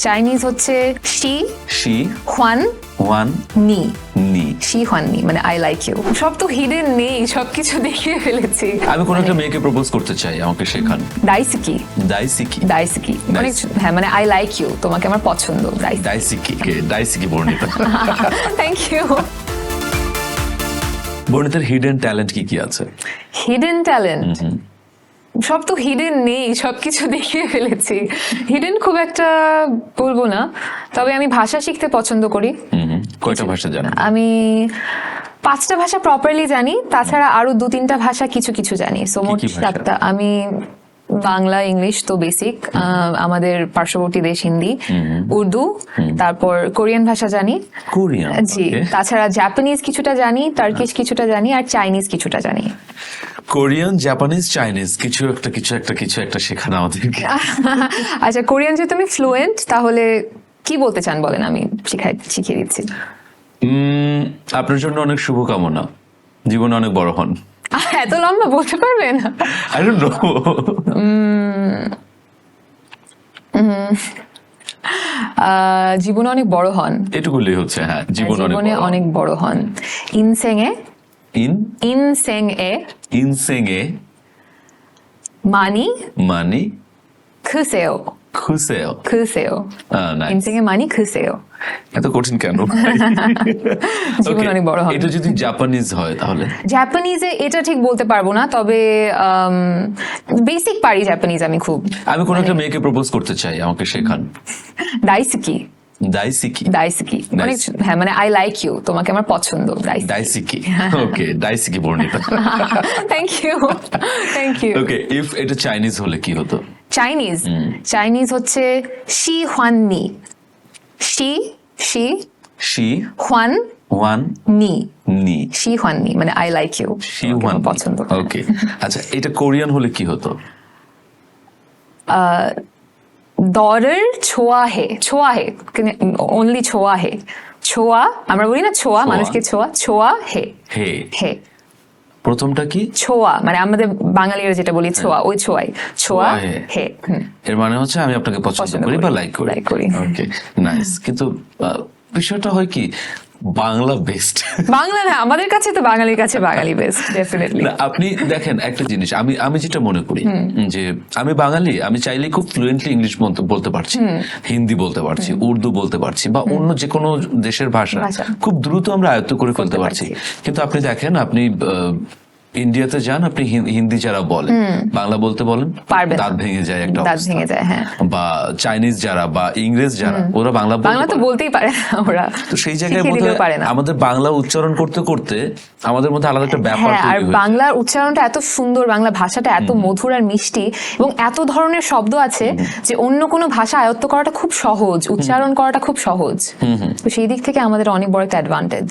Chinese হচ্ছে she she Juan one নি নি। শি হুয়ান নি মানে আই লাইক ইউ। সব তো হিডেন নেই, সবকিছু দেখিয়ে ফেলেছি। আমি কোনো একটা মেয়েকে প্রপোজ করতে চাই, আমাকে শেখান। দাইসিকি দাইসিকি। দাইসিকি অনেক, হ্যাঁ মানে আই লাইক ইউ, তোমাকে আমার পছন্দ। দাইসিকি দাইসিকি বর্ণিতা। Thank you. বর্ণিতার হিডেন ট্যালেন্ট কি কি আছে? হিডেন ট্যালেন্ট সব তো হিডেন নেই, সবকিছু দেখিয়ে ফেলেছি। হিডেন খুব একটা বলবো না, তবে আমি ভাষা শিখতে পছন্দ করি। কয়টা ভাষা জানো? আমি 5টা ভাষা প্রপারলি জানি, তাছাড়া আরো 2-3টা ভাষা কিছু কিছু জানি। সো মোট কি ভাষা? 7টা। আমি বাংলা, ইংলিশ তো বেসিক, আমাদের পার্শ্ববর্তী দেশ হিন্দি, উর্দু, তারপর কোরিয়ান ভাষা জানি। কোরিয়ান? জি, তাছাড়া জাপানিজ কিছুটা জানি, টার্কিশ কিছুটা জানি, আর চাইনিজ কিছুটা জানি। কোরিয়ান, জাপানিজ, চাইনিজ, কিছু একটা শেখানো আমাদেরকে। আচ্ছা, কোরিয়ান যে তুমি ফ্লুয়েন্ট, তাহলে কি বলতে চান বলেন, আমি শিখিয়ে দিচ্ছি। আপনার জন্য অনেক শুভকামনা, জীবনে অনেক বড় হন। এত লম্বা বলতে পারবেন? I don't know. জীবনে অনেক বড় হন। এটুকুলেই হচ্ছে, হ্যাঁ, জীবনে অনেক বড় হন। ইনসেংয়ে ইনসেংয়ে মানি মানি খুসেও খুসেও। ইনসেংয়ে মানি খুসেও। এত কঠিন কেন? জীবন অনেক বড় হন। এটা যদি জাপানিজ হয় তাহলে? জাপানিজে এটা ঠিক বলতে পারবো না, তবে বেসিক পারি জাপানিজ আমি খুব। আমি কোনো একটা মেয়েকে প্রপোজ করতে চাই, আমাকে শেখান। দাইসিকি দাইসিকি অনেক, হ্যাঁ মানে আই লাইক ইউ, তোমাকে আমার পছন্দ। দাইসিকি। ওকে, দাইসিকি Barnita. Thank you. Okay, if এটা চাইনিজ হলে কি হতো? চাইনিজ হচ্ছে শি হুয়ান নি। শি ওয়ান নি নি। শি হুয়ান নি মানে আই লাইক ইউ, শি ওয়ান পছন্দ। ওকে, আচ্ছা, এটা কোরিয়ান হলে কি হতো? দরের ছোঁয়া হে অনলি ছোঁয়া হে। ছোঁয়া আমরা বলি না, ছোঁয়া মানুষকে ছোঁয়া হে হে হে। প্রথমটা কি? ছোঁয়া মানে আমাদের বাঙালিরা যেটা বলি ছোঁয়া, ওই ছোঁয়া হে। এর মানে হচ্ছে আমি আপনাকে পছন্দ করি বা লাইক করি। ওকে, নাইস। কিন্তু বিষয়টা হয় কি, বাংলা বেস্ট। বাংলা না, আমাদের কাছে তো বাঙালির কাছে বাঙালি বেস্ট, ডেফিনেটলি। আপনি দেখেন একটা জিনিস, আমি যেটা মনে করি যে আমি বাঙালি, আমি চাইলে খুব ফ্লুয়েন্টলি ইংলিশ বলতে পারছি, হিন্দি বলতে পারছি, উর্দু বলতে পারছি, বা অন্য যে কোনো দেশের ভাষা খুব দ্রুত আমরা আয়ত্ত করে ফেলতে পারছি। কিন্তু আপনি দেখেন, আপনি ইন্ডিয়াতে যান, আপনি হিন্দি যারা বলেন, বাংলা বলতে বলেন, দাঁত ভেঙে যায় একটা অবস্থা। হ্যাঁ। বা চাইনিজ যারা বা ইংরেজ যারা, ওরা বাংলা তো বলতেই পারে না ওরা। তো সেই জায়গায় আমাদের বাংলা উচ্চারণ করতে করতে আমাদের মধ্যে আলাদা একটা ব্যাপার তৈরি হয়েছে। আর বাংলার উচ্চারণটা এত সুন্দর, বাংলা ভাষাটা এত মধুর আর মিষ্টি, এবং এত ধরনের শব্দ আছে যে অন্য কোনো ভাষা আয়ত্ত করাটা খুব সহজ, উচ্চারণ করাটা খুব সহজ। তো সেই দিক থেকে আমাদের অনেক বড় একটা অ্যাডভান্টেজ।